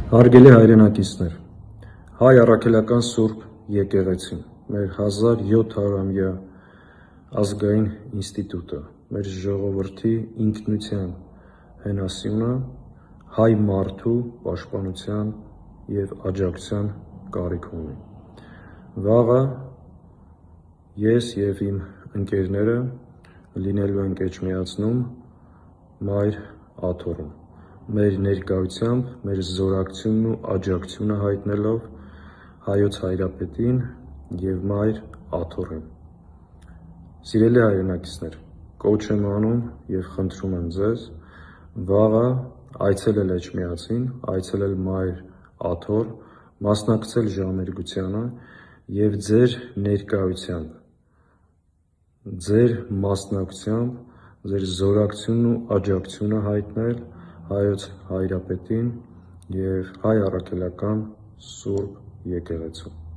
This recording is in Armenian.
Հարգելի հայրենակիցներ, հայ առաքելական Սուրբ եկեղեցին, մեր 1700-ամյա ազգային ինստիտուտը, մեր ժողովրդի ինքնության հենասյունը, հայ մարդու պաշտպանության և աջակցության կարիք ունի։ Վաղը ես և իմ ընկերները լինելու ենք Էջմիածնում Մայր Աթոռում, մեր ներկայությամբ, մեր զորակցությունն ու աջակցությունը հայտնելով Հայոց Հայրապետին և Մայր Աթոռին։ Սիրելի հայրենակիցներ, կոչ եմ անում և խնդրում եմ ձեզ վաղը այցելել Էջմիածին, այցելել Մայր Աթոռ, մասնակցել ժամերգությանը և ձեր ներկայությամբ, ձեր մասնակցությամբ, ձեր զորակցությունն ու աջակցությունը հայտնել Հայոց Հայրապետին և Հայ առաքելական Սուրբ եկեղեցուն։